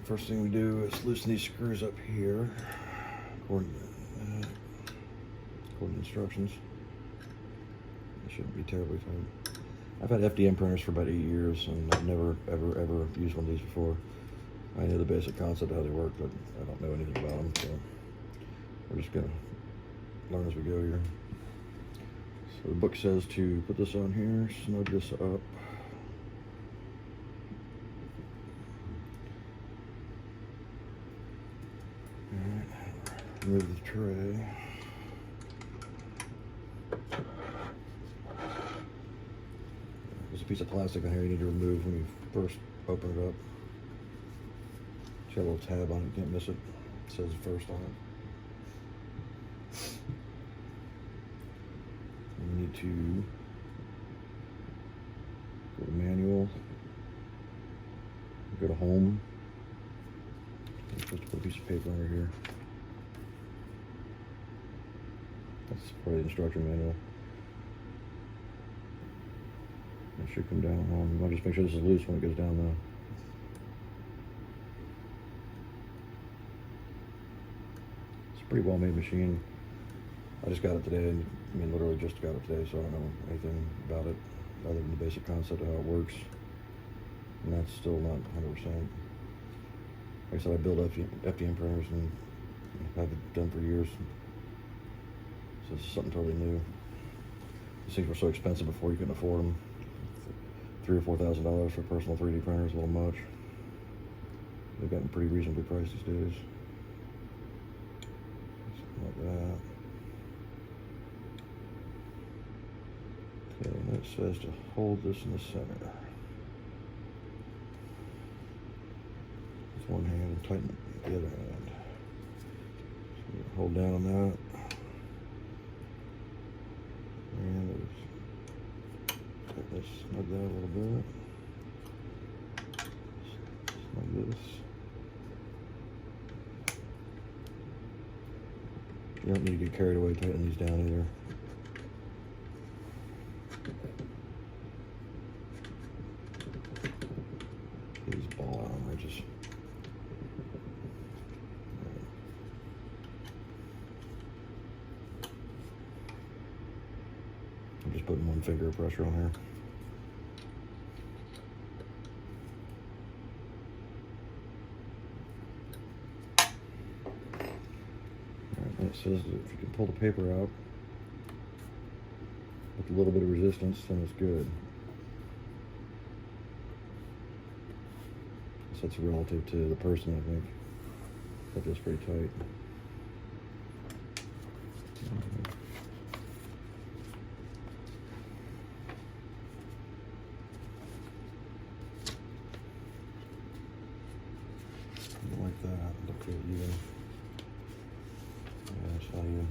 First thing we do is loosen these screws up here, according to instructions. They shouldn't be terribly tight. I've had FDM printers for about 8 years, and I've never, ever used one of these before. I know the basic concept of how they work, but I don't know anything about them, so we're just gonna learn as we go here. So the book says to put this on here, snug this up. Remove the tray. There's a piece of plastic on here you need to remove when you first open it up. It's got a little tab on it, you can't miss it. It says first on it. And you need to go to manual, go to home. You're supposed to put a piece of paper under here. That's probably the instruction manual. It should come down wrong. I'll just make sure this is loose when it goes down though. It's a pretty well made machine. I just got it today, and I mean literally just got it today, so I don't know anything about it other than the basic concept of how it works. And that's still not 100%. Like I said, I build FDM printers and I've done for years. So this is something totally new. These things were so expensive before you couldn't afford them. $3,000 or $4,000 for a personal 3D printer is a little much. They've gotten pretty reasonably priced these days. Something like that. Okay, and it says to hold this in the center. With one hand and tighten it with the other hand. So hold down on that. And let's snug that a little bit. Snug this. You don't need to get carried away tightening these down either. These ball out on ridges. I'm just putting one finger of pressure on here. Alright, and it says that if you can pull the paper out with a little bit of resistance, then it's good. So it's relative to the person, I think. That feels pretty tight. Like that, look feel even. Yeah, it's not even.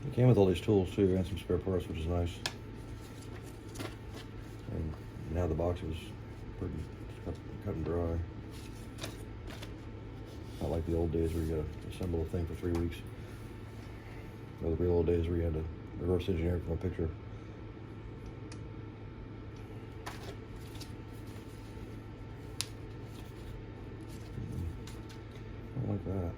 It came with all these tools too, and some spare parts, which is nice. And now the box was pretty cut and dry. Not like the old days where you got to assemble a thing for 3 weeks. Or the real old days where you had to reverse engineer from a picture. I like that.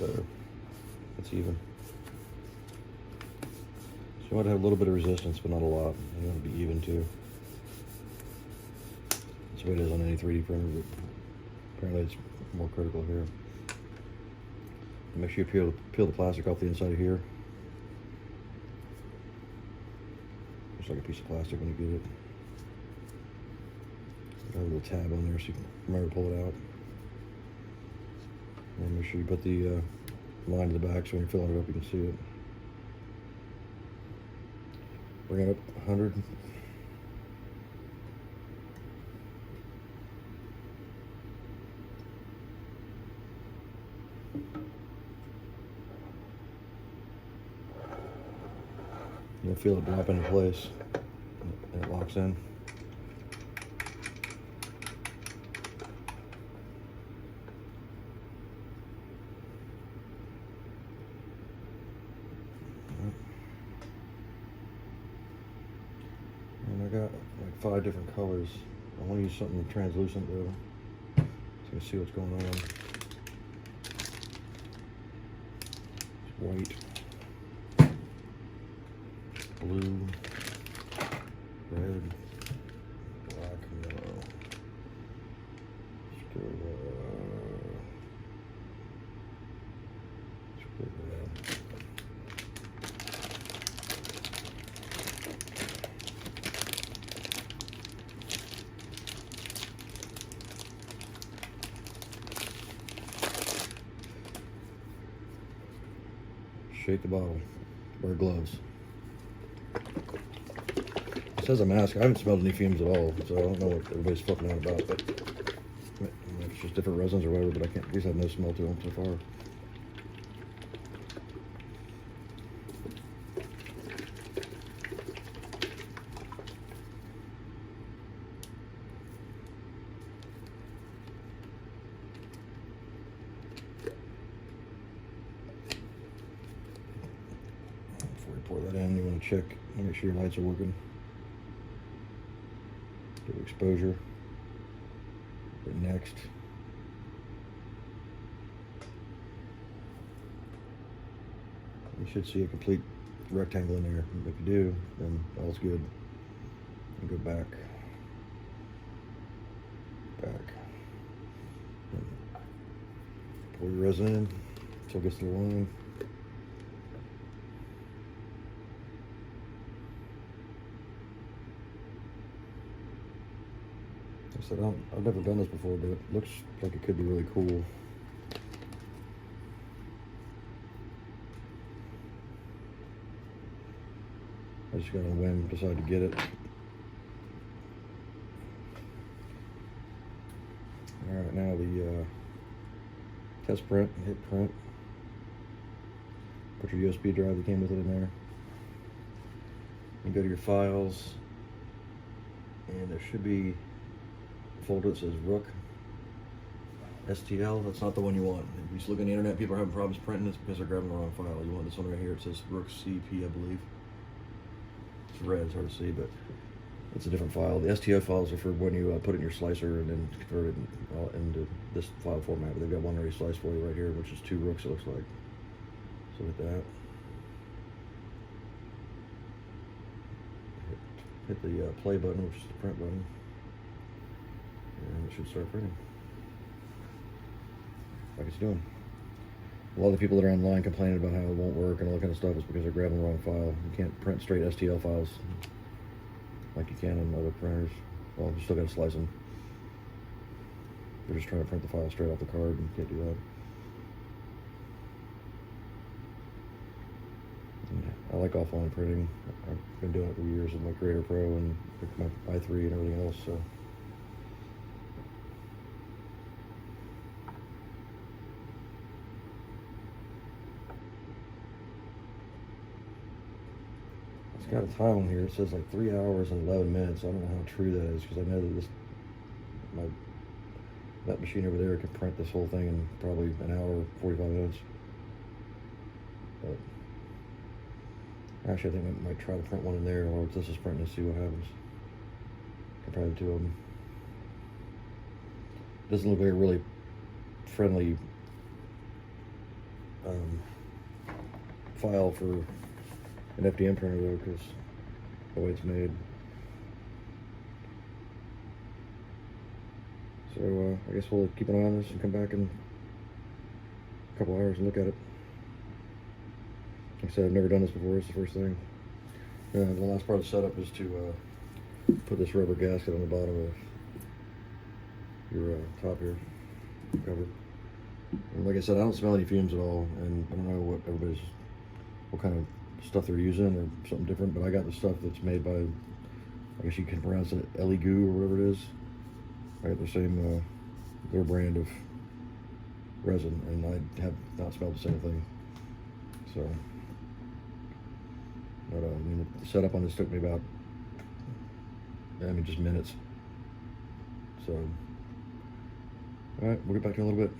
better. It's even. So you want to have a little bit of resistance, but not a lot. You want to be even too. That's the way it is on any 3D printer, but apparently it's more critical here. Make sure you peel the plastic off the inside of here. Looks like a piece of plastic when you get it. Got a little tab on there so you can remember to pull it out. And make sure you put the line to the back so when you're filling it up you can see it. Bring it up 100. You'll feel it drop into place and it locks in. And I got like 5 different colors. I want to use something translucent though, so you can see what's going on. It's white, blue, red, black, and yellow. Let's go, red. Shake the bottle. Wear gloves. It says a mask. I haven't smelled any fumes at all, so I don't know what everybody's flipping out about, but it's just different resins or whatever, but I can't, these have no smell to them so far. Before you pour that in, you want to check, make sure your lights are working. Do exposure. Hit next. You should see a complete rectangle in there. If you do, then all's good. And go back. Back. And pour your resin in until it gets to the line. I said, I've never done this before, but it looks like it could be really cool. I just got on a whim, decided to get it. Alright, now the test print, hit print. Put your USB drive that came with it in there. You go to your files, and there should be folder that says Rook STL. That's not the one you want. If you just look on the internet, people are having problems printing this because they're grabbing the wrong file. You want this one right here. It says Rook CP, I believe. It's red, it's hard to see, but it's a different file. The STL files are for when you put it in your slicer and then convert it into this file format. But they've got one already sliced for you right here, which is 2 Rooks, it looks like. So hit that. Hit the play button, which is the print button. And it should start printing like it's doing. A lot of the people that are online complaining about how it won't work and all that kind of stuff is because they're grabbing the wrong file. You can't print straight STL files like you can on other printers. Well, you still got to slice them. They're just trying to print the file straight off the card, and you can't do that. And I like offline printing. I've been doing it for years with my Creator Pro and my i3 and everything else. So. It's got a time on here. It says like 3 hours and 11 minutes. I don't know how true that is because I know that that machine over there can print this whole thing in probably an hour, 45 minutes. But actually, I think I might try to print one in there while this is printing and see what happens. Compare the 2 of them. Doesn't look like a really friendly file for an FDM printer though, because the way it's made. So I guess we'll keep an eye on this and come back in a couple hours and look at it. Like I said, I've never done this before. It's the first thing. The last part of the setup is to put this rubber gasket on the bottom of your top here cover. And like I said, I don't smell any fumes at all, and I don't know what kind of stuff they're using or something different, but I got the stuff that's made by, I guess you can pronounce it Elegoo or whatever it is. I got the same, their brand of resin, and I have not smelled the same thing. So, but I mean, the setup on this took me about, just minutes. So, all right, we'll get back to you in a little bit.